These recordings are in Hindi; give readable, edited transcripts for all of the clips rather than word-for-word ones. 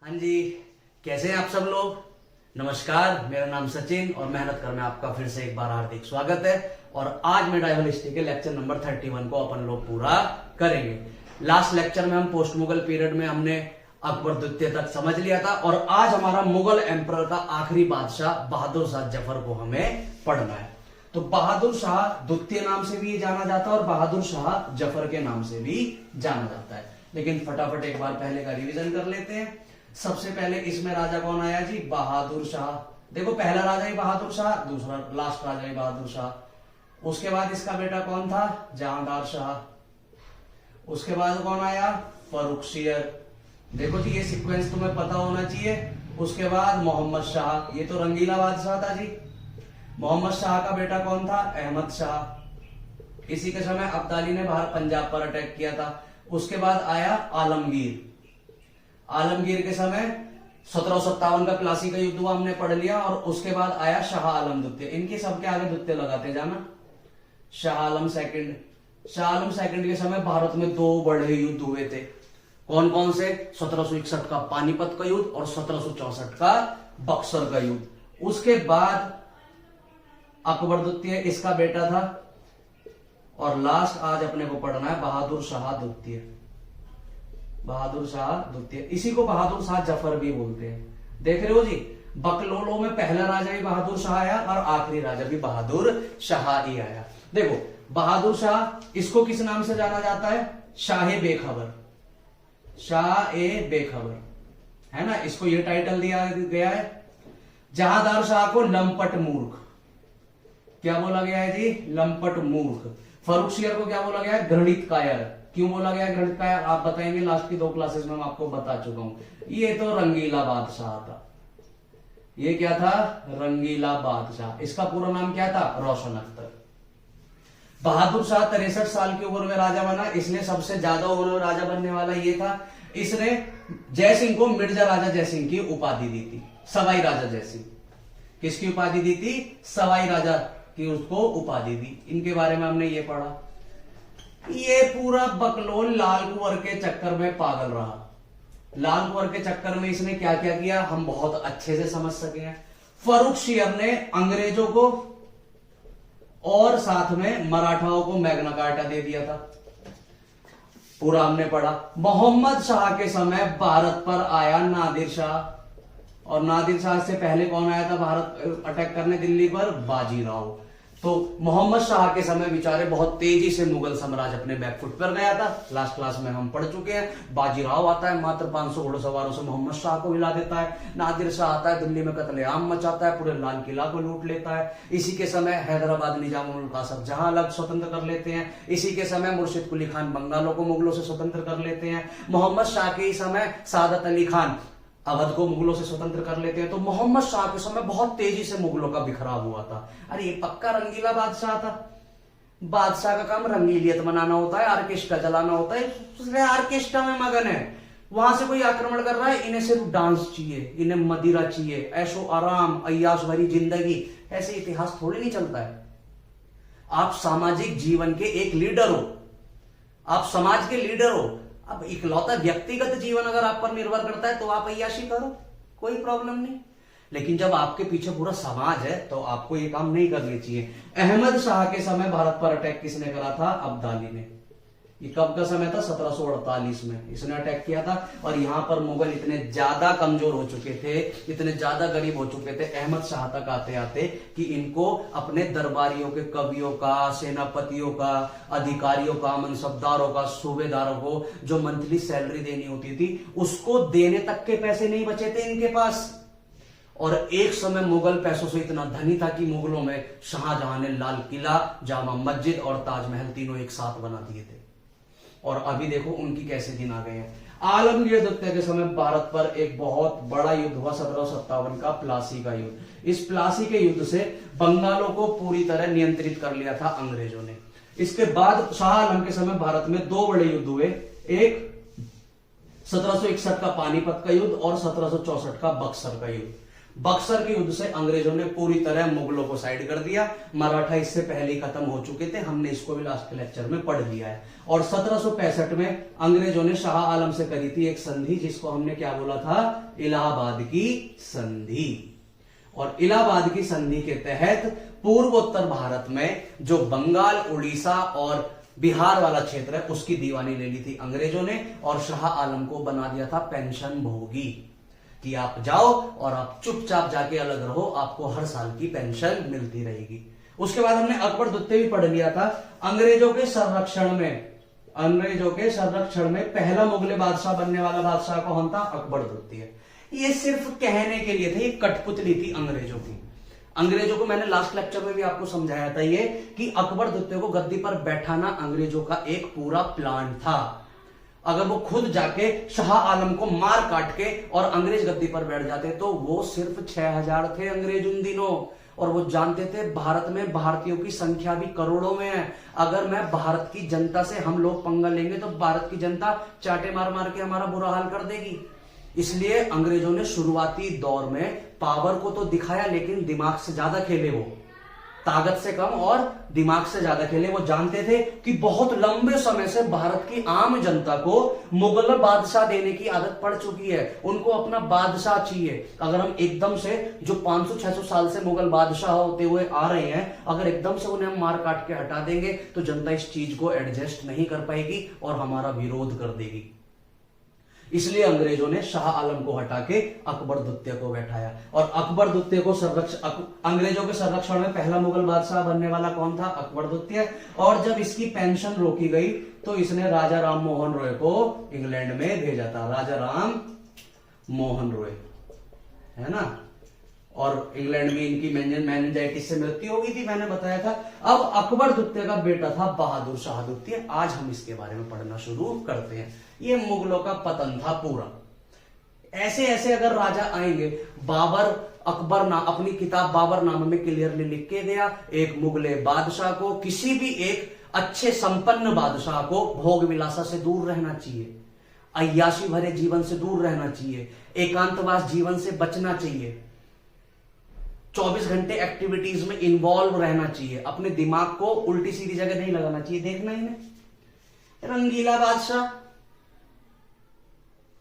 हाँ जी, कैसे हैं आप सब लोग। नमस्कार, मेरा नाम सचिन और मेहनत कर में आपका फिर से एक बार हार्दिक स्वागत है। और आज मेडाइवल हिस्ट्री के लेक्चर नंबर 31 को अपन लोग पूरा करेंगे। लास्ट लेक्चर में हम पोस्ट मुगल पीरियड में हमने अकबर द्वितीय तक समझ लिया था और आज हमारा मुगल एम्परर का आखिरी बादशाह बहादुर शाह जफर को हमें पढ़ना है। तो बहादुर शाह द्वितीय नाम से भी जाना जाता है और बहादुर शाह जफर के नाम से भी जाना जाता है। लेकिन फटाफट एक बार पहले का रिवीजन कर लेते हैं। सबसे पहले इसमें राजा कौन आया जी? बहादुर शाह। देखो, पहला राजा ही बहादुर शाह, दूसरा लास्ट राजा ही बहादुर शाह। उसके बाद इसका बेटा कौन था? जहांदार शाह। उसके बाद कौन आया? फर्रुखसियर। देखो जी, ये सीक्वेंस तुम्हें पता होना चाहिए। उसके बाद मोहम्मद शाह, ये तो रंगीला बादशाह था जी। मोहम्मद शाह का बेटा कौन था? अहमद शाह। इसी के समय अब्दाली ने बाहर पंजाब पर अटैक किया था। उसके बाद आया आलमगीर। आलमगीर के समय 1757 का प्लासी का युद्ध हुआ, हमने पढ़ लिया। और उसके बाद आया शाह आलम द्वितीय। इनके सबके आगे द्वितीय लगाते जाना। शाह आलम सेकंड। शाह आलम सेकंड के समय भारत में दो बड़े युद्ध हुए थे। कौन कौन से? 1761 का पानीपत का युद्ध और 1764 का बक्सर का युद्ध। उसके बाद अकबर द्वितीय इसका बेटा था। और लास्ट आज अपने को पढ़ना है बहादुर शाह द्वितीय। बहादुर शाह द्वितीय, इसी को बहादुर शाह जफर भी बोलते हैं। देख रहे हो जी, बकलोलों में पहला राजा भी बहादुर शाह आया और आखिरी राजा भी बहादुर शाह ही आया। देखो, बहादुर शाह, इसको किस नाम से जाना जाता है? शाह बेखबर। शाह ए बेखबर है ना, इसको ये टाइटल दिया गया है। जहांदार शाह को लंपट मूर्ख क्या बोला गया है जी? लंपट मूर्ख। फर्रुखसियर को क्या बोला गया है? घृणित कायर। क्यों बोला गया घृणित कायर? आप बताएंगे, लास्ट की 2 क्लासेस में मैं आपको बता चुका हूं। ये तो रंगीला बादशाह था। ये क्या था? रंगीला बादशाह। इसका पूरा नाम क्या था? रोशन अख्तर। बहादुर शाह 63 साल की उम्र में राजा बना। इसने सबसे ज्यादा उम्र में राजा बनने वाला ये था। इसने जयसिंह को मिर्जा राजा जयसिंह की उपाधि दी थी। सवाई राजा जयसिंह। किसकी उपाधि दी थी? सवाई राजा की उसको उपाधि दी। इनके बारे में हमने ये पढ़ा। ये पूरा बकलोल लाल कुंवर के चक्कर में पागल रहा। लाल कुंवर के चक्कर में इसने क्या क्या किया हम बहुत अच्छे से समझ सके हैं। फर्रुखसियर ने अंग्रेजों को और साथ में मराठाओं को मैग्ना कार्टा दे दिया था। पूरा हमने पढ़ा। मोहम्मद शाह के समय भारत पर आया नादिर शाह। और नादिर शाह से पहले कौन आया था भारत अटैक करने दिल्ली पर? बाजीराव। तो मोहम्मद शाह के समय बेचारे बहुत तेजी से मुगल साम्राज्य अपने बैकफुट पर गया था। लास्ट क्लास में हम पढ़ चुके हैं। बाजीराव आता है, मात्र 500 घुड़सवारों से मोहम्मद शाह को हिला देता है। नादिर शाह आता है, दिल्ली में कत्लेआम मचाता है, पूरे लाल किला को लूट लेता है। इसी के समय हैदराबाद निजामुल कासर जहां अलग स्वतंत्र कर लेते हैं। इसी के समय मुर्शिद कुली खान बंगालों को मुगलों से स्वतंत्र कर लेते हैं। मोहम्मद शाह के समय सादत अली खान अवध को मुगलों से स्वतंत्र कर लेते हैं। तो मोहम्मद शाह के समय बहुत तेजी से मुगलों का बिखराव हुआ था। अरे ये पक्का रंगीला बादशाह था। बादशाह का काम रंगीलियत मनाना होता है, ऑर्केस्ट्रा चलाना होता है। उसने ऑर्केस्ट्रा में मगन है। वहां से कोई आक्रमण कर रहा है, इन्हें सिर्फ डांस चाहिए, इन्हें मदिरा चाहिए, ऐशो आराम, अय्याश भरी जिंदगी। ऐसे इतिहास थोड़ी नहीं चलता है। आप सामाजिक जीवन के एक लीडर हो, आप समाज के लीडर हो। अब इकलौता व्यक्तिगत जीवन अगर आप पर निर्भर करता है तो आप अय्याशी करो, कोई प्रॉब्लम नहीं। लेकिन जब आपके पीछे पूरा समाज है तो आपको ये काम नहीं करनी चाहिए। अहमद शाह के समय भारत पर अटैक किसने करा था? अब्दाली ने। ये कब का समय था? 1748 में इसने अटैक किया था। और यहां पर मुगल इतने ज्यादा कमजोर हो चुके थे, इतने ज्यादा गरीब हो चुके थे अहमद शाह तक आते आते कि इनको अपने दरबारियों के, कवियों का, सेनापतियों का, अधिकारियों का, मनसबदारों का, सूबेदारों को जो मंथली सैलरी देनी होती थी उसको देने तक के पैसे नहीं बचे थे इनके पास। और एक समय मुगल पैसों से इतना धनी था कि मुगलों में शाहजहां ने लाल किला, जामा मस्जिद और ताजमहल तीनों एक साथ बना दिए थे। और अभी देखो उनकी कैसे दिन आ गए हैं। आलमगीर द्वितीय के समय भारत पर एक बहुत बड़ा युद्ध हुआ, 1757 का प्लासी का युद्ध। इस प्लासी के युद्ध से बंगालों को पूरी तरह नियंत्रित कर लिया था अंग्रेजों ने। इसके बाद शाह आलम के समय भारत में 2 बड़े युद्ध हुए। एक 1761 का पानीपत का युद्ध और 1764 का बक्सर का युद्ध। बक्सर के युद्ध से अंग्रेजों ने पूरी तरह मुगलों को साइड कर दिया। मराठा इससे पहले ही खत्म हो चुके थे, हमने इसको भी लास्ट के लेक्चर में पढ़ लिया है। और 1765 में अंग्रेजों ने शाह आलम से करी थी एक संधि, जिसको हमने क्या बोला था, इलाहाबाद की संधि। और इलाहाबाद की संधि के तहत पूर्वोत्तर भारत में जो बंगाल, उड़ीसा और बिहार वाला क्षेत्र है उसकी दीवानी ले ली थी अंग्रेजों ने, और शाह आलम को बना दिया था पेंशन भोगी, कि आप जाओ और आप चुपचाप जाके अलग रहो, आपको हर साल की पेंशन मिलती रहेगी। उसके बाद हमने अकबर द्वितीय भी पढ़ लिया था। अंग्रेजों के संरक्षण में पहला मुगल बादशाह बनने वाला बादशाह कौन था, अकबर द्वितीय। ये सिर्फ कहने के लिए थे, ये कठपुतली थी अंग्रेजों की। अंग्रेजों को मैंने लास्ट लेक्चर में भी आपको समझाया था ये कि अकबर द्वितीय को गद्दी पर बैठाना अंग्रेजों का एक पूरा प्लान था। अगर वो खुद जाके शाह आलम को मार काट के और अंग्रेज गद्दी पर बैठ जाते तो वो सिर्फ 6000 थे अंग्रेज उन दिनों, और वो जानते थे भारत में भारतीयों की संख्या भी करोड़ों में है। अगर मैं भारत की जनता से हम लोग पंगा लेंगे तो भारत की जनता चाटे मार मार के हमारा बुरा हाल कर देगी। इसलिए अंग्रेजों ने शुरुआती दौर में पावर को तो दिखाया, लेकिन दिमाग से ज्यादा खेले वो, ताकत से कम और दिमाग से ज्यादा खेले। वो जानते थे कि बहुत लंबे समय से भारत की आम जनता को मुगल बादशाह देने की आदत पड़ चुकी है, उनको अपना बादशाह चाहिए। अगर हम एकदम से जो 500-600 साल से मुगल बादशाह होते हुए आ रहे हैं, अगर एकदम से उन्हें हम मार काट के हटा देंगे तो जनता इस चीज को एडजस्ट नहीं कर पाएगी और हमारा विरोध कर देगी। इसलिए अंग्रेजों ने शाह आलम को हटा के अकबर द्वितीय को बैठाया। और अकबर द्वितीय को अंग्रेजों के संरक्षण में पहला मुगल बादशाह बनने वाला कौन था, अकबर द्वितीय। और जब इसकी पेंशन रोकी गई तो इसने राजा राम मोहन रॉय को इंग्लैंड में भेजा था। राजा राम मोहन रॉय, है ना। और इंग्लैंड में इनकी मेनिंजाइटिस से मृत्यु हो गई थी, मैंने बताया था। अब अकबर द्वितीय का बेटा था बहादुर शाह द्वितीय। आज हम इसके बारे में पढ़ना शुरू करते हैं। ये मुगलों का पतन था पूरा। ऐसे ऐसे अगर राजा आएंगे, अकबर अपनी किताब बाबर नामा में क्लियरली लिख के गया, एक मुगले बादशाह को, किसी भी एक अच्छे संपन्न बादशाह को भोग विलासा से दूर रहना चाहिए, अय्याशी भरे जीवन से दूर रहना चाहिए, एकांतवास जीवन से बचना चाहिए, 24 घंटे एक्टिविटीज में इन्वॉल्व रहना चाहिए, अपने दिमाग को उल्टी सीधी जगह नहीं लगाना चाहिए। देखना ही नहीं रंगीला बादशाह,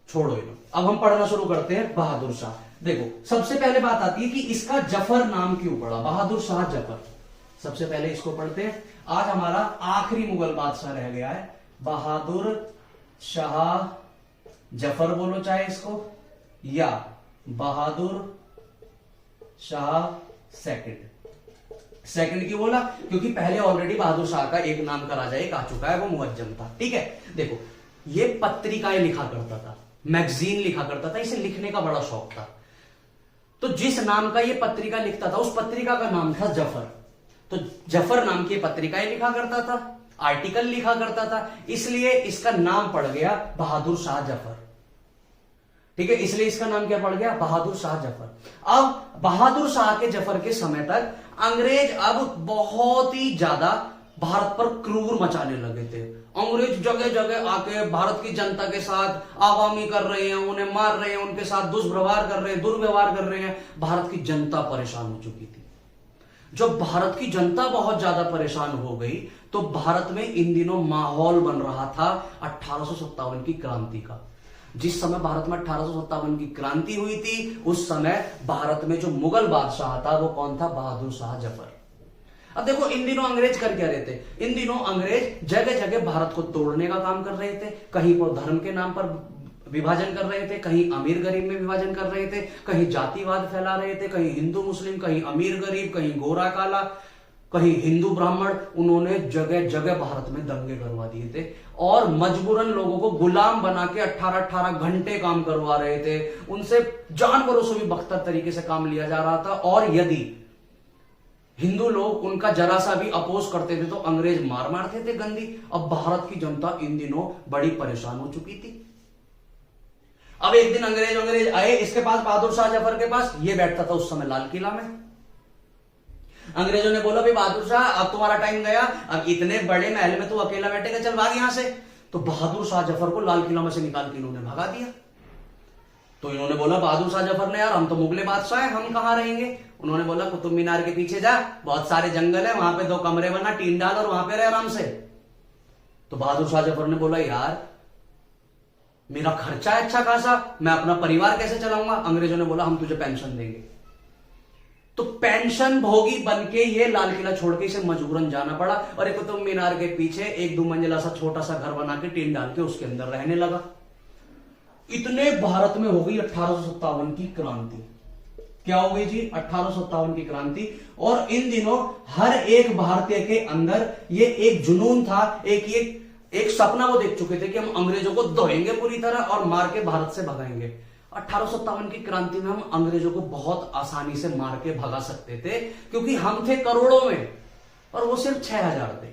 छोड़ो इन्हें। अब हम पढ़ना शुरू करते हैं बहादुर शाह। देखो, सबसे पहले बात आती है कि इसका जफर नाम क्यों पड़ा, बहादुर शाह जफर। सबसे पहले इसको पढ़ते हैं। आज हमारा आखिरी मुगल बादशाह रह गया है, बहादुर शाह जफर बोलो चाहे इसको, या बहादुर शाह सेकंड क्यों बोला, क्योंकि पहले ऑलरेडी बहादुर शाह का एक नाम का राजा एक आ चुका है, वो मुअज्जम था। ठीक है, देखो ये पत्रिकाएं लिखा करता था, मैगजीन लिखा करता था, इसे लिखने का बड़ा शौक था। तो जिस नाम का ये पत्रिका लिखता था उस पत्रिका का नाम था जफर। तो जफर नाम की पत्रिकाएं लिखा करता था, आर्टिकल लिखा करता था, इसलिए इसका नाम पड़ गया बहादुर शाह जफर। ठीक है, इसलिए इसका नाम क्या पड़ गया, बहादुर शाह जफर। अब बहादुर शाह के जफर के समय तक अंग्रेज अब बहुत ही ज्यादा भारत पर क्रूर मचाने लगे थे। अंग्रेज जगह जगह आके भारत की जनता के साथ आवामी कर रहे हैं, उन्हें मार रहे हैं, उनके साथ दुष्व्यवहार कर रहे हैं, दुर्व्यवहार कर रहे हैं। भारत की जनता परेशान हो चुकी थी। जब भारत की जनता बहुत ज्यादा परेशान हो गई तो भारत में इन दिनों माहौल बन रहा था 1857 की क्रांति का। जिस समय भारत में 1857 की क्रांति हुई थी, उस समय भारत में जो मुगल बादशाह था वो कौन था, बहादुर शाह जफर। अब देखो, इन दिनों अंग्रेज कर क्या रहे थे, इन दिनों अंग्रेज जगह जगह भारत को तोड़ने का काम कर रहे थे। कहीं वो धर्म के नाम पर विभाजन कर रहे थे, कहीं अमीर गरीब में विभाजन कर रहे थे, कहीं जातिवाद फैला रहे थे, कहीं हिंदू मुस्लिम, कहीं अमीर गरीब, कहीं गोरा काला, कहीं हिंदू ब्राह्मण। उन्होंने जगह जगह भारत में दंगे करवा दिए थे और मजबूरन लोगों को गुलाम बना के 18-18 घंटे काम करवा रहे थे। उनसे जानवरों से भी बख्तर तरीके से काम लिया जा रहा था। और यदि हिंदू लोग उनका जरा सा भी अपोज करते थे तो अंग्रेज मार मारते थे गंदी। अब भारत की जनता इन दिनों बड़ी परेशान हो चुकी थी। अब एक दिन अंग्रेज आए इसके पास, बहादुर शाह जफर के पास। ये बैठता था उस समय लाल किला में। अंग्रेजों ने बोला, भाई बहादुर शाह अब तुम्हारा टाइम गया, अब इतने बड़े महल में तू अकेला बैठेगा, चल भाग यहां से। तो बहादुर शाह जफर को लाल किला में से निकाल के इन्होंने भगा दिया। तो इन्होंने बोला बहादुर शाह जफर ने, यार हम तो मुगले बादशाह हैं, हम कहां रहेंगे। उन्होंने बोला कुतुब मीनार के पीछे जा, बहुत सारे जंगल है, वहां पे 2 कमरे बना, टीन डाल और वहां पे रह आराम से। तो बहादुर शाह जफर ने बोला यार मेरा खर्चा है अच्छा खासा, मैं अपना परिवार कैसे चलाऊंगा। अंग्रेजों ने बोला हम तुझे पेंशन देंगे। तो पेंशन भोगी बनके ये लाल किला छोड़ के इसे मजबूरन जाना पड़ा और एक कुतुब मीनार के पीछे 1-2 मंजिला सा छोटा सा घर बना के टीन डाल के उसके अंदर रहने लगा। इतने भारत में हो गई 1857 की क्रांति। क्या हो गई जी? 1857 की क्रांति। और इन दिनों हर एक भारतीय के अंदर ये एक जुनून था, एक सपना वो देख चुके थे कि हम अंग्रेजों को धोएंगे पूरी तरह और मार के भारत से भगाएंगे। 1857 की क्रांति में हम अंग्रेजों को बहुत आसानी से मार के भगा सकते थे क्योंकि हम थे करोड़ों में और वो सिर्फ 6000 थे।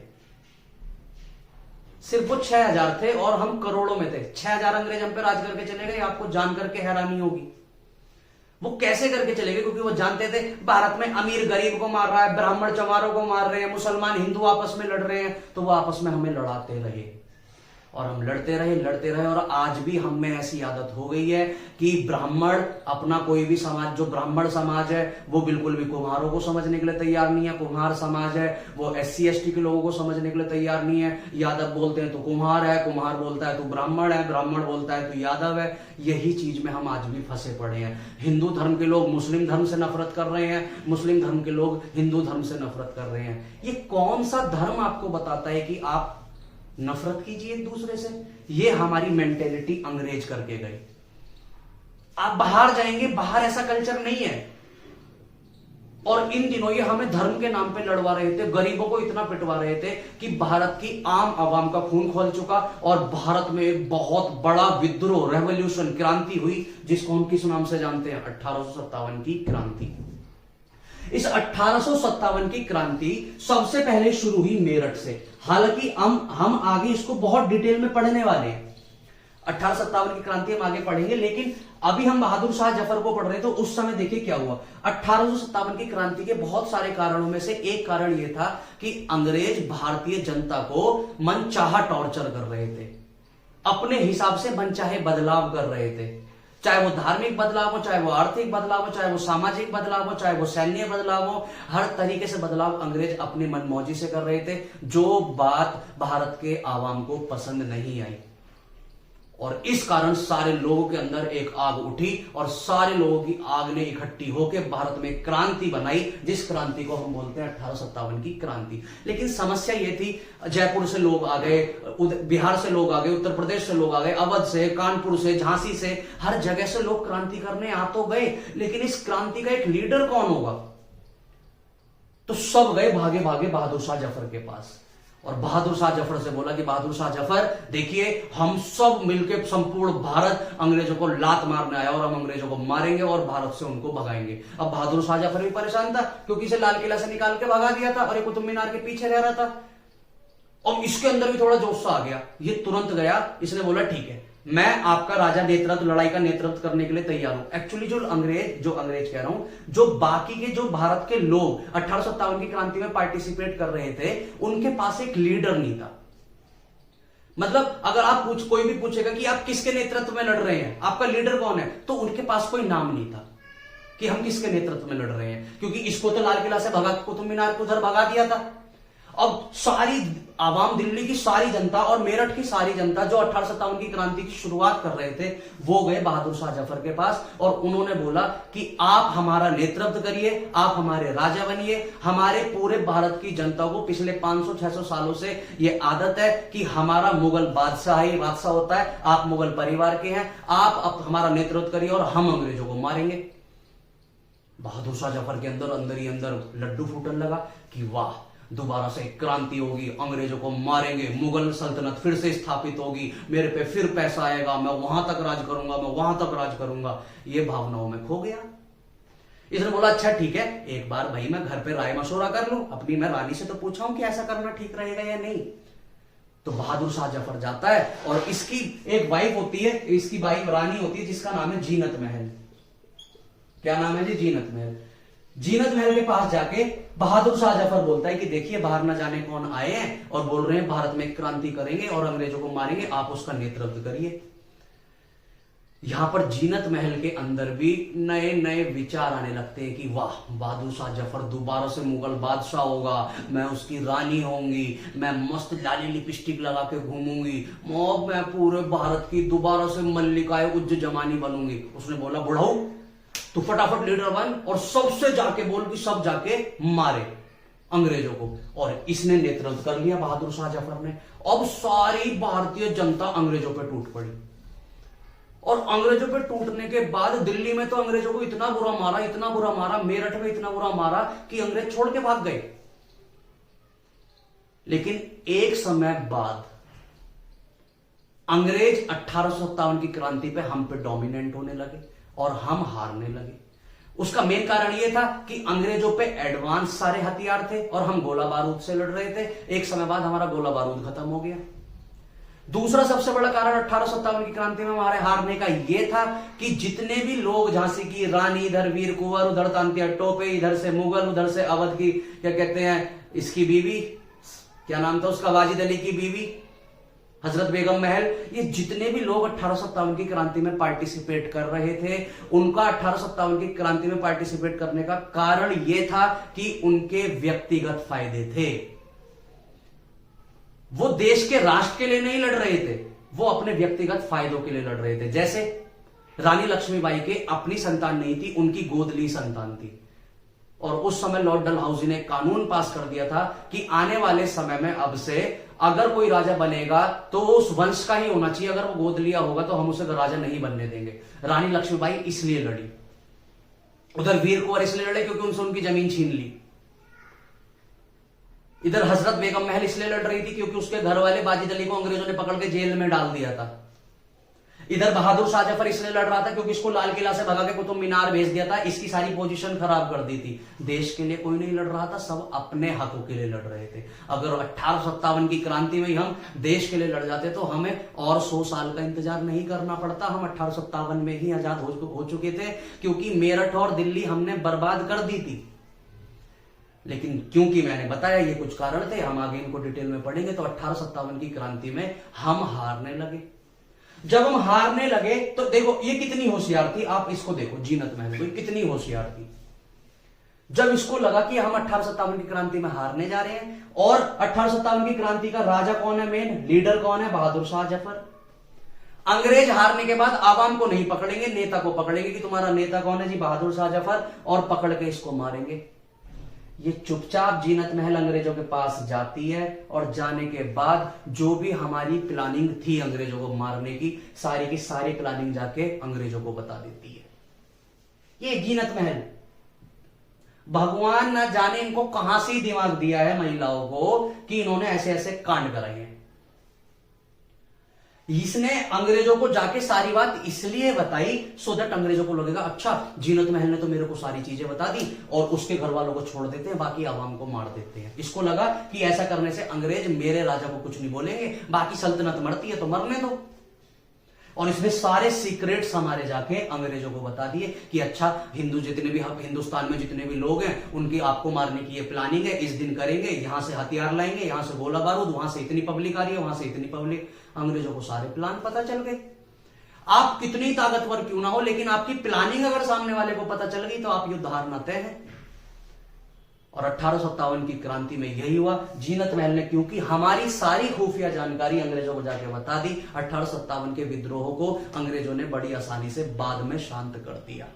सिर्फ वो 6000 थे और हम करोड़ों में थे। 6000 अंग्रेज हम पे राज करके चले गए। आपको जान करके हैरानी होगी वो कैसे करके चले गए, क्योंकि वो जानते थे भारत में अमीर गरीब को मार रहा है, ब्राह्मण चमारों को मार रहे हैं, मुसलमान हिंदू आपस में लड़ रहे हैं, तो वो आपस में हमें लड़ाते रहे और हम लड़ते रहे और आज भी हम में ऐसी आदत हो गई है कि ब्राह्मण अपना कोई भी समाज, जो ब्राह्मण समाज है वो बिल्कुल भी कुम्हारों को समझने के लिए तैयार नहीं है। कुम्हार समाज है वो SC ST के लोगों को समझने के लिए तैयार नहीं है। यादव बोलते हैं तो कुम्हार है, कुम्हार बोलता है तो ब्राह्मण है, ब्राह्मण बोलता है तो यादव है। यही चीज में हम आज भी फंसे पड़े हैं। हिंदू धर्म के लोग मुस्लिम धर्म से नफरत कर रहे हैं, मुस्लिम धर्म के लोग हिंदू धर्म से नफरत कर रहे हैं। ये कौन सा धर्म आपको बताता है कि आप नफरत कीजिए एक दूसरे से? ये हमारी मेंटेलिटी अंग्रेज करके गए। आप बाहर जाएंगे, बाहर ऐसा कल्चर नहीं है। और इन दिनों ये हमें धर्म के नाम पे लड़वा रहे थे, गरीबों को इतना पिटवा रहे थे कि भारत की आम आवाम का खून खोल चुका और भारत में एक बहुत बड़ा विद्रोह, रेवोल्यूशन, क्रांति हुई जिसको हम किस नाम से जानते हैं? 1857 की क्रांति। इस 1857 की क्रांति सबसे पहले शुरू हुई मेरठ से। हालांकि हम आगे इसको बहुत डिटेल में पढ़ने वाले हैं। 1857 की क्रांति हम आगे पढ़ेंगे, लेकिन अभी हम बहादुर शाह जफर को पढ़ रहे हैं। तो उस समय देखिए क्या हुआ। 1857 की क्रांति के बहुत सारे कारणों में से एक कारण यह था कि अंग्रेज भारतीय जनता को मनचाहा टॉर्चर कर रहे थे, अपने हिसाब से मनचाहे बदलाव कर रहे थे। चाहे वो धार्मिक बदलाव हो, चाहे वो आर्थिक बदलाव हो, चाहे वो सामाजिक बदलाव हो, चाहे वो सैन्य बदलाव हो, हर तरीके से बदलाव अंग्रेज अपनी मनमौजी से कर रहे थे, जो बात भारत के आवाम को पसंद नहीं आई। और इस कारण सारे लोगों के अंदर एक आग उठी और सारे लोगों की आग ने इकट्ठी होकर भारत में क्रांति बनाई, जिस क्रांति को हम बोलते हैं 1857 की क्रांति। लेकिन समस्या यह थी, जयपुर से लोग आ गए, बिहार से लोग आ गए, उत्तर प्रदेश से लोग आ गए, अवध से, कानपुर से, झांसी से, हर जगह से लोग क्रांति करने आ तो गए, लेकिन इस क्रांति का एक लीडर कौन होगा? तो सब गए भागे भागे बहादुर शाह जफर के पास और बहादुर शाह जफर से बोला कि बहादुर शाह जफर देखिए, हम सब मिलकर संपूर्ण भारत अंग्रेजों को लात मारने आया और हम अंग्रेजों को मारेंगे और भारत से उनको भगाएंगे। अब बहादुर शाह जफर भी परेशान था क्योंकि इसे लाल किला से निकाल के भगा दिया था और ये कुतुब मीनार के पीछे रह रहा था और इसके अंदर भी थोड़ा जोश सा आ गया। ये तुरंत गया, इसने बोला ठीक है, मैं आपका राजा नेतृत्व, लड़ाई का नेतृत्व करने के लिए तैयार हूं। एक्चुअली जो अंग्रेज कह रहा हूं, जो बाकी के जो भारत के लोग 1857 की क्रांति में पार्टिसिपेट कर रहे थे, उनके पास एक लीडर नहीं था। मतलब अगर आप कोई भी पूछेगा कि आप किसके नेतृत्व में लड़ रहे हैं, आपका लीडर कौन है, तो उनके पास कोई नाम नहीं था कि हम किसके नेतृत्व में लड़ रहे हैं, क्योंकि इसको तो लाल किला से भगा, कुतुब मीनार को उधर भगा दिया था। अब सारी आवाम, दिल्ली की सारी जनता और मेरठ की सारी जनता जो 1857 की क्रांति की शुरुआत कर रहे थे, वो गए बहादुर शाह जफर के पास और उन्होंने बोला कि आप हमारा नेतृत्व करिए, आप हमारे राजा बनिए। हमारे पूरे भारत की जनता को पिछले 500-600 सालों से ये आदत है कि हमारा मुगल बादशाह होता है, आप मुगल परिवार के हैं, आप हमारा नेतृत्व करिए और हम अंग्रेजों को मारेंगे। बहादुर शाह जफर के अंदर ही अंदर लड्डू फूटने लगा कि वाह, दोबारा से क्रांति होगी, अंग्रेजों को मारेंगे, मुगल सल्तनत फिर से स्थापित होगी, मेरे पे फिर पैसा आएगा, मैं वहां तक राज करूंगा, मैं वहां तक राज करूंगा। ये भावनाओं में खो गया। इसने बोला अच्छा ठीक है, एक बार भाई मैं घर पे राय मशवरा कर लूं, अपनी मैं रानी से तो पूछा हूं कि ऐसा करना ठीक रहेगा या नहीं। तो बहादुर शाह जफर जाता है और इसकी एक वाइफ होती है, इसकी वाइफ रानी होती है जिसका नाम है जीनत महल। क्या नाम है जी? जीनत महल। जीनत महल के पास जाके बहादुर शाह जफर बोलता है कि देखिए, बाहर न जाने कौन आए हैं और बोल रहे हैं भारत में क्रांति करेंगे और अंग्रेजों को मारेंगे, आप उसका नेतृत्व करिए। यहां पर जीनत महल के अंदर भी नए नए विचार आने लगते हैं कि वाह, बहादुर शाह जफर दोबारा से मुगल बादशाह होगा, मैं उसकी रानी होंगी, मैं मस्त लाली लिपस्टिक लगा के घूमूंगी, मैं पूरे भारत की दोबारा से मल्लिकाए उज्ज जमानी बनूंगी। उसने बोला, बुढ़ाऊ तू फटाफट लीडर बन और सबसे जाके बोल कि सब जाके मारे अंग्रेजों को। और इसने नेतृत्व कर लिया बहादुर शाह जफर ने। अब सारी भारतीय जनता अंग्रेजों पर टूट पड़ी और अंग्रेजों पे टूटने के बाद दिल्ली में तो अंग्रेजों को इतना बुरा मारा, इतना बुरा मारा, मेरठ में इतना बुरा मारा कि अंग्रेज छोड़ के भाग गए। लेकिन एक समय बाद अंग्रेज 1857 की क्रांति पे हम पे डोमिनेंट होने लगे और हम हारने लगे। उसका मेन कारण यह था कि अंग्रेजों पे एडवांस सारे हथियार थे और हम गोला बारूद से लड़ रहे थे। एक समय बाद हमारा गोला बारूद खत्म हो गया। दूसरा सबसे बड़ा कारण 1857 की क्रांति में हमारे हारने का यह था कि जितने भी लोग, झांसी की रानी, इधर वीर कुंवर, उधर तांतिया टोपे, इधर से मुगल, उधर से अवध की क्या कहते हैं इसकी बीवी, क्या नाम था उसका, वाजिद अली की बीवी हजरत बेगम महल, ये जितने भी लोग 1857 की क्रांति में पार्टिसिपेट कर रहे थे, उनका 1857 की क्रांति में पार्टिसिपेट करने का कारण यह था कि उनके व्यक्तिगत फायदे थे। वो देश के राष्ट्र के लिए नहीं लड़ रहे थे, वो अपने व्यक्तिगत फायदों के लिए लड़ रहे थे। जैसे रानी लक्ष्मीबाई के अपनी संतान नहीं थी, उनकी गोद ली संतान थी। और उस समय लॉर्ड डलहौजी ने कानून पास कर दिया था कि आने वाले समय में अब से अगर कोई राजा बनेगा तो उस वंश का ही होना चाहिए, अगर वो गोद लिया होगा तो हम उसे राजा नहीं बनने देंगे। रानी लक्ष्मीबाई इसलिए लड़ी। उधर वीर कुंवर इसलिए लड़े क्योंकि उनसे उनकी जमीन छीन ली। इधर हजरत बेगम महल इसलिए लड़ रही थी क्योंकि उसके घर वाले वाजिद अली को अंग्रेजों ने पकड़ के जेल में डाल दिया था। इधर बहादुर शाह जफर इसलिए लड़ रहा था क्योंकि इसको लाल किला से भगा के कुतुब मीनार भेज दिया था, इसकी सारी पोजीशन खराब कर दी थी। देश के लिए कोई नहीं लड़ रहा था, सब अपने हकों के लिए लड़ रहे थे। अगर 1857 की क्रांति में ही हम देश के लिए लड़ जाते तो हमें और 100 साल का इंतजार नहीं करना पड़ता। हम 1857 में ही आजाद हो चुके थे, क्योंकि मेरठ और दिल्ली हमने बर्बाद कर दी थी। लेकिन क्योंकि मैंने बताया ये कुछ कारण थे, हम आगे इनको डिटेल में पढ़ेंगे, तो 1857 की क्रांति में हम हारने लगे। जब हम हारने लगे तो देखो ये कितनी होशियार थी, आप इसको देखो, जीनत महल को कितनी होशियार थी। जब इसको लगा कि हम 1857 की क्रांति में हारने जा रहे हैं, और 1857 की क्रांति का राजा कौन है, मेन लीडर कौन है, बहादुर शाह जफर। अंग्रेज हारने के बाद आवाम को नहीं पकड़ेंगे, नेता को पकड़ेंगे कि तुम्हारा नेता कौन है जी, बहादुर शाह जफर, और पकड़ के इसको मारेंगे। ये चुपचाप जीनत महल अंग्रेजों के पास जाती है और जाने के बाद जो भी हमारी प्लानिंग थी अंग्रेजों को मारने की सारी प्लानिंग जाके अंग्रेजों को बता देती है। ये जीनत महल, भगवान ना जाने इनको कहां से दिमाग दिया है महिलाओं को कि इन्होंने ऐसे ऐसे कांड कराए हैं। इसने अंग्रेजों को जाके सारी बात इसलिए बताई सो दैट अंग्रेजों को लगेगा अच्छा जीनत महल ने तो मेरे को सारी चीजें बता दी, और उसके घर वालों को छोड़ देते हैं, बाकी आवाम को मार देते हैं। इसको लगा कि ऐसा करने से अंग्रेज मेरे राजा को कुछ नहीं बोलेंगे, बाकी सल्तनत मरती है तो मरने दो। और इसने सारे सीक्रेट्स हमारे जाके अंग्रेजों को बता दिए कि अच्छा जितने भी हिंदुस्तान में जितने भी लोग हैं उनकी आपको मारने की ये प्लानिंग है, इस दिन करेंगे, यहां से हथियार लाएंगे, यहां से गोला बारूद, वहां से इतनी पब्लिक आ रही है, वहां से इतनी पब्लिक। अंग्रेजों को सारे प्लान पता चल गए। आप कितनी ताकतवर क्यों ना हो, लेकिन आपकी प्लानिंग अगर सामने वाले को पता चल गई तो आप युद्ध हारना तय है। और 1857 की क्रांति में यही हुआ। जीनत महल ने क्योंकि हमारी सारी खुफिया जानकारी अंग्रेजों को जाके बता दी, 1857 के विद्रोह को अंग्रेजों ने बड़ी आसानी से बाद में शांत कर दिया।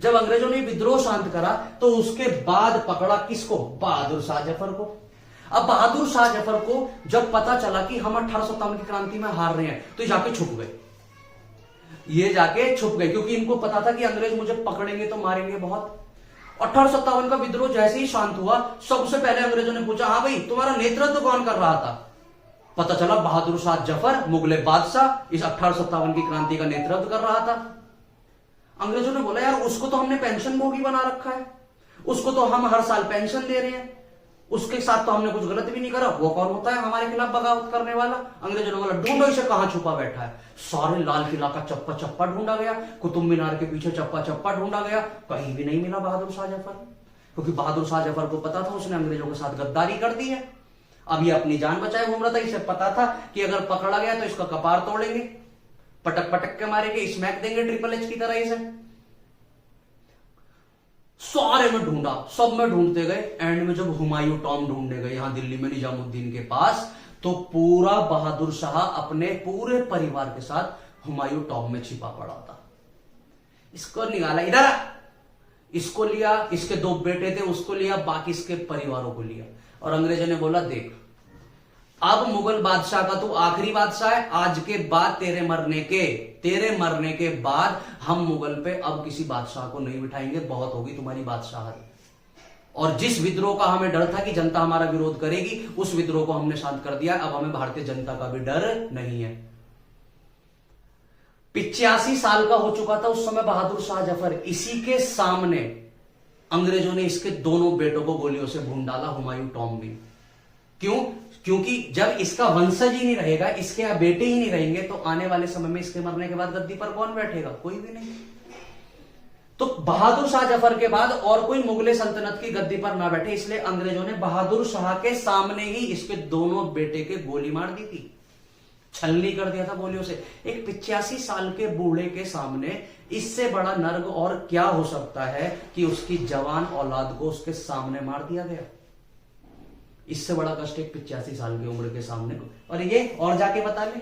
जब अंग्रेजों ने विद्रोह शांत करा तो उसके बाद पकड़ा किसको, बहादुर शाह जफर को। अब बहादुर शाह जफर को जब पता चला कि हम 1857 की क्रांति में हार रहे हैं तो जाके छुप गए। ये जाके छुप गए क्योंकि इनको पता था कि अंग्रेज मुझे पकड़ेंगे तो मारेंगे बहुत। 1857 का विद्रोह जैसे ही शांत हुआ, सबसे पहले अंग्रेजों ने पूछा, हाँ भाई तुम्हारा नेतृत्व कौन कर रहा था। पता चला बहादुर शाह जफर मुगले बादशाह इस 1857 की क्रांति का नेतृत्व कर रहा था। अंग्रेजों ने बोला यार उसको तो हमने पेंशन भोगी बना रखा है, उसको तो हम हर साल पेंशन दे रहे हैं, उसके साथ तो हमने कुछ गलत भी नहीं करा, वो कौन होता है हमारे खिलाफ बगावत करने वाला। अंग्रेजों ने बोला ढूंढो इसे कहां छुपा बैठा है। सारे लाल किला का चप्पा चप्पा ढूंढा गया, कुतुब मीनार के पीछे चप्पा चप्पा ढूंढा गया, कहीं भी नहीं मिला बहादुर शाह जफर। क्योंकि बहादुर शाह जफर को पता था उसने अंग्रेजों के साथ गद्दारी कर दी है। अब ये अपनी जान बचाए घूम रहा था, इसे पता था कि अगर पकड़ा गया तो इसका कपार तोड़ेंगे। पटक पटक के मारेंगे, स्मैक देंगे ट्रिपल एच की तरह इसे। सारे में ढूंढा, सब में ढूंढते गए, एंड में जब हुमायूं टॉम ढूंढने गए यहां दिल्ली में निजामुद्दीन के पास, तो पूरा बहादुर शाह अपने पूरे परिवार के साथ हुमायूं टॉम में छिपा पड़ा था। इसको निकाला, इधर आ, इसको लिया, इसके 2 बेटे थे उसको लिया, बाकी इसके परिवारों को लिया। और अंग्रेजों ने बोला देख, अब मुगल बादशाह का तू आखिरी बादशाह है, आज के बाद तेरे मरने के बाद हम मुगल पे अब किसी बादशाह को नहीं बिठाएंगे, बहुत होगी तुम्हारी बादशाहत। और जिस विद्रोह का हमें डर था कि जनता हमारा विरोध करेगी, उस विद्रोह को हमने शांत कर दिया, अब हमें भारतीय जनता का भी डर नहीं है। 85 साल का हो चुका था उस समय बहादुर शाह जफर। इसी के सामने अंग्रेजों ने इसके दोनों बेटों को गोलियों से भून डाला, हुमायूं टॉम भी। क्यों? क्योंकि जब इसका वंशज ही नहीं रहेगा, इसके यहाँ बेटे ही नहीं रहेंगे, तो आने वाले समय में इसके मरने के बाद गद्दी पर कौन बैठेगा? कोई भी नहीं। तो बहादुर शाह जफर के बाद और कोई मुगले सल्तनत की गद्दी पर ना बैठे, इसलिए अंग्रेजों ने बहादुर शाह के सामने ही इसके दोनों बेटे के गोली मार दी थी, छलनी कर दिया था गोलियों से। एक 85 साल के बूढ़े के सामने इससे बड़ा नर्क और क्या हो सकता है कि उसकी जवान औलाद को उसके सामने मार दिया गया। इससे बड़ा कष्ट एक 85 साल की उम्र के सामने। और ये और जाके बता ले,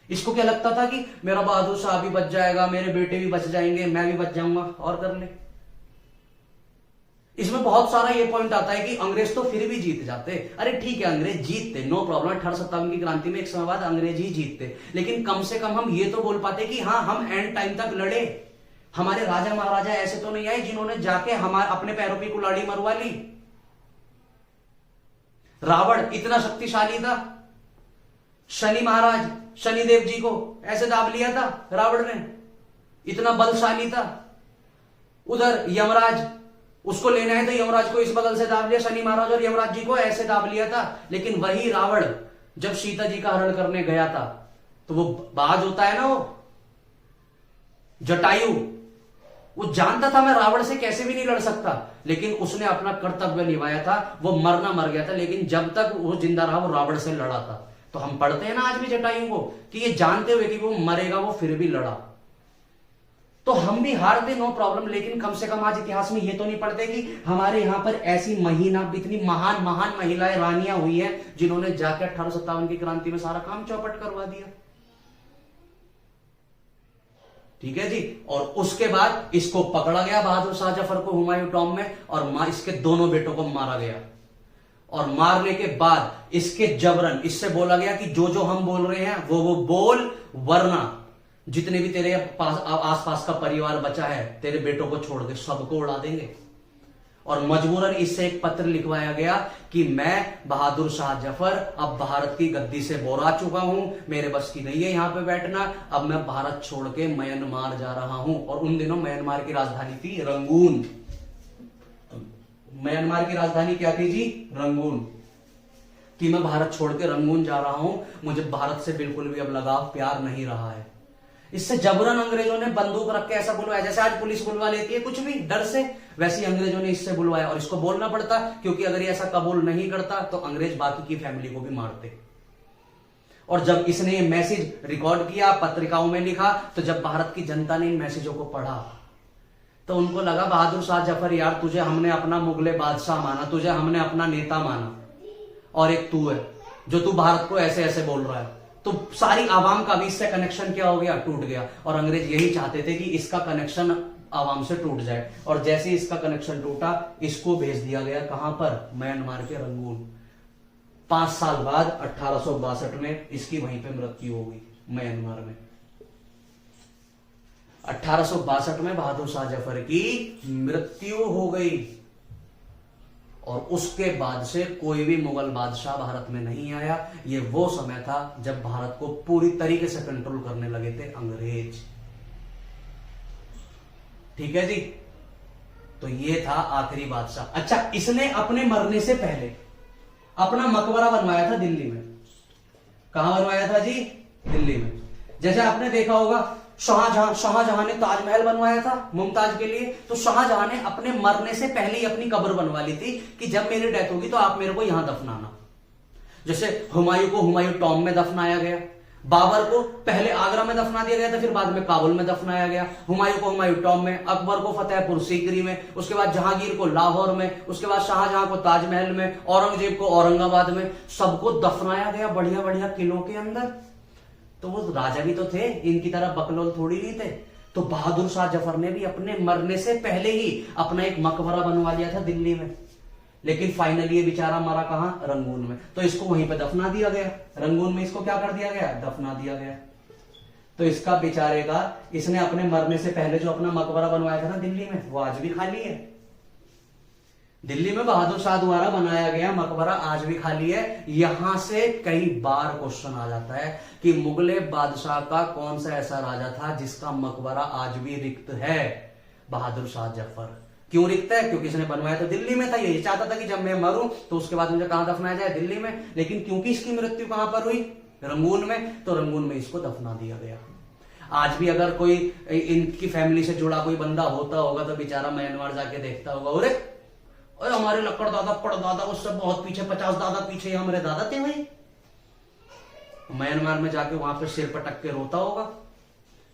इसको क्या लगता था कि मेरा बहादुर शाह भी बच जाएगा, मेरे बेटे भी बच जाएंगे, मैं भी बच जाऊंगा, और कर ले। इसमें बहुत सारा ये पॉइंट आता है कि अंग्रेज तो फिर भी जीत जाते। अरे ठीक है, अंग्रेज जीतते, नो प्रॉब्लम। 1857 की क्रांति में एक समय बाद अंग्रेज ही जीतते, लेकिन कम से कम हम ये तो बोल पाते कि हाँ, हम एंड टाइम तक लड़े। हमारे राजा महाराजा ऐसे तो नहीं आए जिन्होंने जाके हमारे अपने पैरों पे कुल्हाड़ी मरवा ली। रावण इतना शक्तिशाली था, शनि महाराज, शनिदेव जी को ऐसे दाब लिया था रावण ने, इतना बलशाली था। उधर यमराज, उसको लेना है तो यमराज को इस बगल से दाब लिया, शनि महाराज और यमराज जी को ऐसे दाब लिया था। लेकिन वही रावण जब सीता जी का हरण करने गया था, तो वो बाज होता है ना, वो जटायु, वो जानता था मैं रावण से कैसे भी नहीं लड़ सकता, लेकिन उसने अपना कर्तव्य निभाया था। वो मरना मर गया था, लेकिन जब तक वो जिंदा रहा वो रावण से लड़ा था। तो हम पढ़ते हैं ना आज भी जटायु को कि ये जानते हुए कि वो मरेगा वो फिर भी लड़ा। तो हम भी हारते, नो प्रॉब्लम, लेकिन कम से कम आज इतिहास में ये तो नहीं पढ़ते कि हमारे यहां पर ऐसी इतनी महान महान महिलाएं, रानियां हुई हैं जिन्होंने जाकर 1857 की क्रांति में सारा काम चौपट करवा दिया। ठीक है जी। और उसके बाद इसको पकड़ा गया बहादुर शाह जफर को हुमायूं टॉम में, और इसके दोनों बेटों को मारा गया। और मारने के बाद इसके जबरन इससे बोला गया कि जो जो हम बोल रहे हैं वो बोल, वरना जितने भी तेरे आसपास का परिवार बचा है, तेरे बेटों को छोड़ के सबको उड़ा देंगे। और मजबूरन इससे एक पत्र लिखवाया गया कि मैं बहादुर शाह जफर अब भारत की गद्दी से बोरा चुका हूं, मेरे बस की नहीं है यहां पे बैठना, अब मैं भारत छोड़ के म्यांमार जा रहा हूं। और उन दिनों म्यांमार की राजधानी थी रंगून। म्यांमार की राजधानी क्या थी जी? रंगून। कि मैं भारत छोड़ के रंगून जा रहा हूं, मुझे भारत से बिल्कुल भी अब लगाव प्यार नहीं रहा है। इससे जबरन अंग्रेजों ने बंदूक रख के ऐसा बुलवाया, जैसे आज पुलिस बुलवा लेती है कुछ भी डर से, वैसे ही अंग्रेजों ने इससे बुलवाया। और इसको बोलना पड़ता, क्योंकि अगर ये ऐसा कबूल नहीं करता तो अंग्रेज बाकी की फैमिली को भी मारते। और जब इसने ये मैसेज रिकॉर्ड किया, पत्रिकाओं में लिखा, तो जब भारत की जनता ने इन मैसेजों को पढ़ा तो उनको लगा बहादुर शाह जफर यार, तुझे हमने अपना मुगले बादशाह माना, तुझे हमने अपना नेता माना, और एक तू है जो तू भारत को ऐसे ऐसे बोल रहा है। तो सारी आवाम का भी इससे कनेक्शन क्या हो गया? टूट गया। और अंग्रेज यही चाहते थे कि इसका कनेक्शन आवाम से टूट जाए। और जैसे इसका कनेक्शन टूटा, इसको भेज दिया गया कहां पर? म्यांमार के रंगून। 5 साल बाद 1862 में इसकी वहीं पे मृत्यु हो गई, म्यांमार में। 1862 में बहादुर शाह जफर की मृत्यु हो गई। और उसके बाद से कोई भी मुगल बादशाह भारत में नहीं आया। ये वो समय था जब भारत को पूरी तरीके से कंट्रोल करने लगे थे अंग्रेज। ठीक है जी। तो ये था आखिरी बादशाह। अच्छा, इसने अपने मरने से पहले अपना मकबरा बनवाया था दिल्ली में। कहां बनवाया था जी? दिल्ली में। जैसे आपने देखा होगा शाहजहां ने ताजमहल बनवाया था मुमताज के लिए, तो शाहजहां ने अपने मरने से पहले ही अपनी कब्र बनवा ली थी कि जब मेरी डेथ होगी तो आप मेरे को यहां दफनाना। जैसे हुमायूं को हुमायूं टॉम में दफनाया गया, बाबर को पहले आगरा में दफना दिया गया था, फिर बाद में काबुल में दफनाया गया। हुमायूं को हुमायूं टॉम में, अकबर को फतेहपुर सीकरी में, उसके बाद जहांगीर को लाहौर में, उसके बाद शाहजहां को ताजमहल में, औरंगजेब को औरंगाबाद में, सबको दफनाया गया बढ़िया बढ़िया किलों के अंदर। तो वो राजा भी तो थे, इनकी तरह बकलोल थोड़ी नहीं थे। तो बहादुर शाह जफर ने भी अपने मरने से पहले ही अपना एक मकबरा बनवा लिया था दिल्ली में, लेकिन फाइनली ये बेचारा मरा कहां? रंगून में। तो इसको वहीं पे दफना दिया गया, रंगून में इसको क्या कर दिया गया? दफना दिया गया। तो इसका बेचारे का, इसने अपने मरने से पहले जो अपना मकबरा बनवाया था ना दिल्ली में, वो आज भी खाली है। दिल्ली में बहादुर शाह द्वारा बनाया गया मकबरा आज भी खाली है। यहां से कई बार क्वेश्चन आ जाता है कि मुगले बादशाह का कौन सा ऐसा राजा था जिसका मकबरा आज भी रिक्त है? बहादुर शाह जफर। क्यों रिक्त है? क्योंकि इसने बनवाया तो दिल्ली में था। ये चाहता था कि जब मैं मरूं तो उसके बाद मुझे कहां दफनाया जाए? दिल्ली में। लेकिन क्योंकि इसकी मृत्यु कहां पर हुई? रंगून में, तो रंगून में इसको दफना दिया गया। आज भी अगर कोई इनकी फैमिली से जुड़ा कोई बंदा होता होगा तो बेचारा म्यांमार जाके देखता होगा, और हमारे लक्कड़ दादा परदादा उससे बहुत पीछे, 50 दादा पीछे हमारे दादा थे भाई। म्यांमार में जाके वहां पे सिर पटक के रोता होगा।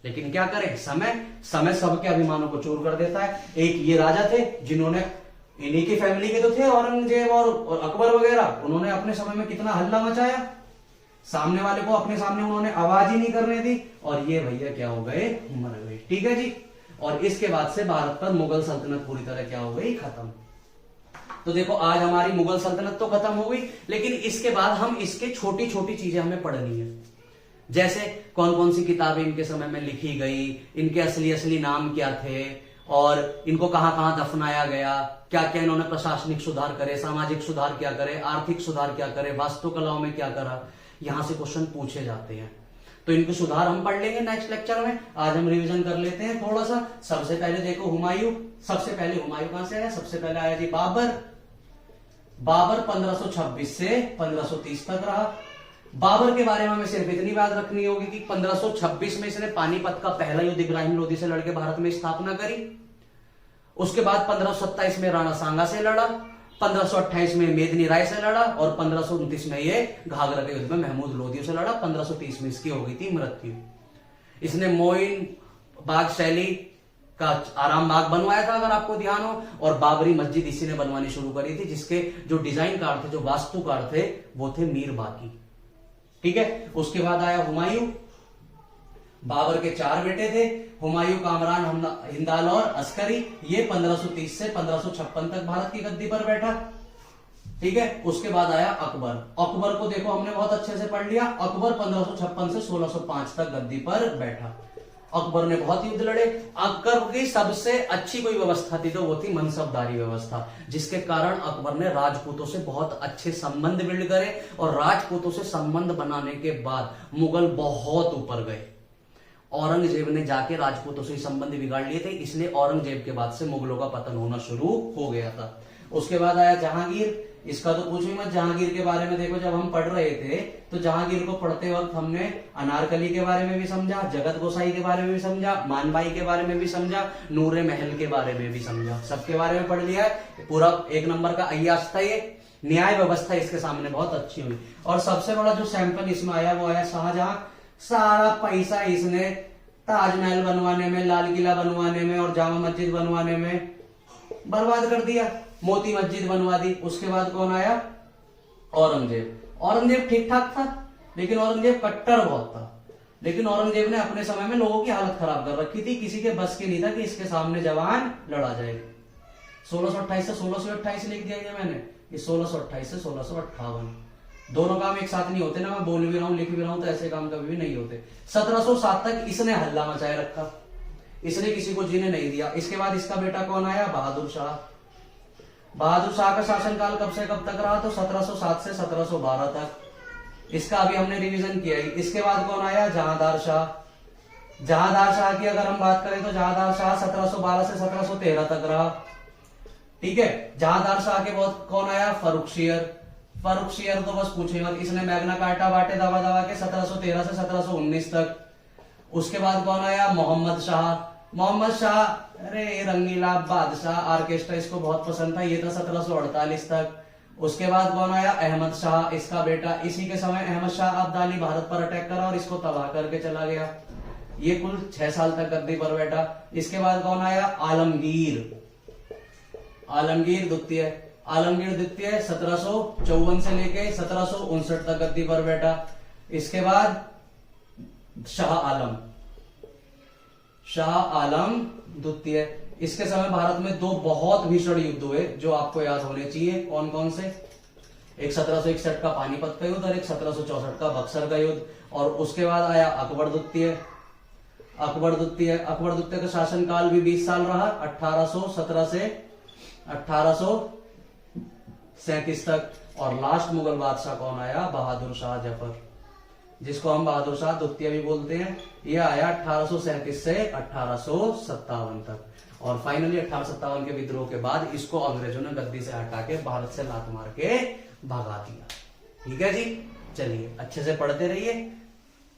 लेकिन क्या करें, समय सबके अभिमानों को चूर कर देता है। एक ये राजा थे जिन्होंने, इन्हीं की फैमिली के तो थे औरंगजेब और अकबर वगैरह, उन्होंने अपने समय में कितना हल्ला मचाया, सामने वाले को अपने सामने उन्होंने आवाज ही नहीं करने दी, और ये भैया क्या हो गए? मर गए। ठीक है जी। और इसके बाद से भारत पर मुगल सल्तनत पूरी तरह क्या हो गई? खत्म। तो देखो आज हमारी मुगल सल्तनत तो खत्म हो गई, लेकिन इसके बाद हम इसके छोटी छोटी चीजें हमें पढ़नी है। जैसे कौन कौन सी किताबें इनके समय में लिखी गई, इनके असली नाम क्या थे, और इनको कहां कहां दफनाया गया, क्या क्या इन्होंने प्रशासनिक सुधार करे, सामाजिक सुधार क्या करे, आर्थिक सुधार क्या करे, वास्तुकलाओं में क्या करा, यहां से क्वेश्चन पूछे जाते हैं। तो इनके सुधार हम पढ़ लेंगे नेक्स्ट लेक्चर में। आज हम रिवीजन कर लेते हैं थोड़ा सा। सबसे पहले देखो हुमायूं। सबसे पहले हुमायूं कहां से आया? सबसे पहले आया जी बाबर। बाबर 1526 से 1530 तक रहा। बाबर के बारे में हमें सिर्फ इतनी बात रखनी होगी कि 1526 में इसने पानीपत का पहला युद्ध इब्राहिम लोदी से लड़के भारत में स्थापना करी। उसके बाद 1527 में राणा सांगा से लड़ा, 1528 में मेदिनी राय से लड़ा, और 1529 में ये घाघरा के युद्ध में महमूद लोदी से लड़ा। 1530 में इसकी हो गई थी मृत्यु। इसने मोइन बाग शैली का आराम बाग बनवाया था, अगर आपको ध्यान हो, और बाबरी मस्जिद इसी ने बनवानी शुरू करी थी, जिसके जो डिजाइनकार थे, जो वास्तुकार थे, वो थे मीर बाकी। ठीक है। उसके बाद आया हुमायूं। बाबर के 4 बेटे थे, हुमायूं, कामरान, हिंदाल और अस्करी। ये 1530 से 1556 तक भारत की गद्दी पर बैठा। ठीक है। उसके बाद आया अकबर। अकबर को देखो हमने बहुत अच्छे से पढ़ लिया। अकबर 1556 से 1605 तक गद्दी पर बैठा। अकबर ने बहुत युद्ध लड़े। अकबर की सबसे अच्छी कोई व्यवस्था थी तो वो थी मनसबदारी व्यवस्था, जिसके कारण अकबर ने राजपूतों से बहुत अच्छे संबंध बिल्ड करे, और राजपूतों से संबंध बनाने के बाद मुगल बहुत ऊपर गए। औरंगजेब ने जाके राजपूतों से संबंध बिगाड़ लिए थे, इसलिए औरंगजेब के बाद से मुगलों का पतन होना शुरू हो गया था। उसके बाद आया जहांगीर। इसका तो पूछो मत। जहांगीर के बारे में देखो, जब हम पढ़ रहे थे तो जहांगीर को पढ़ते वक्त हमने अनारकली के बारे में भी समझा, जगत गोसाई के बारे में भी समझा, मानबाई के बारे में भी समझा, नूरे महल के बारे में भी समझा, सबके बारे में पढ़ लिया है। पूरा 1 नंबर का अय्याश था ये। न्याय व्यवस्था इसके सामने बहुत अच्छी हुई। और सबसे बड़ा जो सैंपल इसमें आया वो आया शाहजहां। सारा पैसा इसने ताजमहल बनवाने में, लाल किला बनवाने में और जामा मस्जिद बनवाने में बर्बाद कर दिया। मोती मस्जिद बनवा दी। उसके बाद कौन आया? औरंगजेब। औरंगजेब ठीक ठाक था, लेकिन औरंगजेब कट्टर बहुत था। लेकिन औरंगजेब ने अपने समय में लोगों की हालत खराब कर रखी थी। किसी के बस की नहीं था कि इसके सामने जवान लड़ा जाए। 1628 से 1628 लिख दिया गया मैंने, ये 1628 से 1658। दोनों काम एक साथ नहीं होते ना, मैं बोल भी रहा हूं लिख भी रहा हूं, तो ऐसे काम कभी भी नहीं होते। 1707 तक इसने हल्ला मचाए रखा, इसने किसी को जीने नहीं दिया। इसके बाद इसका बेटा कौन आया? बहादुर शाह। बहादुर शाह का शासनकाल कब से कब तक रहा? तो 1707 से 1712 तक। इसका अभी हमने रिवीजन किया ही। इसके बाद कौन आया? जहांदार शाह। जहांदार शाह की अगर हम बात करें तो जहांदार शाह 1712 से 1713 तक रहा। ठीक है। जहांदार शाह के बाद कौन आया? फर्रुखसियर। फर्रुखसियर तो बस पूछे मत, इसने मैग्ना कार्टा बांटे दबा दबा के 1713 से 1719 तक। उसके बाद कौन आया? मोहम्मद शाह। मोहम्मद शाह, अरे रंगीला बादशाह, ऑर्केस्ट्रा इसको बहुत पसंद था, ये था 1748 तक। उसके बाद कौन आया? अहमद शाह, इसका बेटा। इसी के समय अहमद शाह अब्दाली भारत पर अटैक करा और इसको तबाह करके चला गया। ये कुल 6 साल तक गद्दी पर बैठा। इसके बाद कौन आया? आलमगीर, आलमगीर द्वितीय। आलमगीर द्वितीय 1754 से लेके 1759 तक गद्दी पर बैठा। इसके बाद शाह आलम, शाह आलम द्वितीय। इसके समय भारत में 2 बहुत भीषण युद्ध हुए जो आपको याद होने चाहिए। कौन कौन से? एक 1761 का पानीपत का युद्ध और एक 1764 का बक्सर का युद्ध। और उसके बाद आया अकबर द्वितीय। अकबर द्वितीय, अकबर द्वितीय का शासनकाल भी 20 साल रहा, 1817 से 1837 तक। और लास्ट मुगल बादशाह कौन आया? बहादुर शाह जफर, जिसको हम बहादुर शाह द्वितीय भी बोलते हैं। यह आया 1837 से 1857 तक। और फाइनली 1857 के विद्रोह के बाद इसको अंग्रेजों ने गद्दी से हटा के भारत से लात मार के भगा दिया। ठीक है जी, चलिए अच्छे से पढ़ते रहिए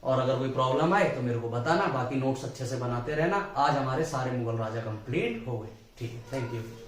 और अगर कोई प्रॉब्लम आए तो मेरे को बताना, बाकी नोट्स अच्छे से बनाते रहना। आज हमारे सारे मुगल राजा कंप्लीट हो गए। ठीक है, थैंक यू।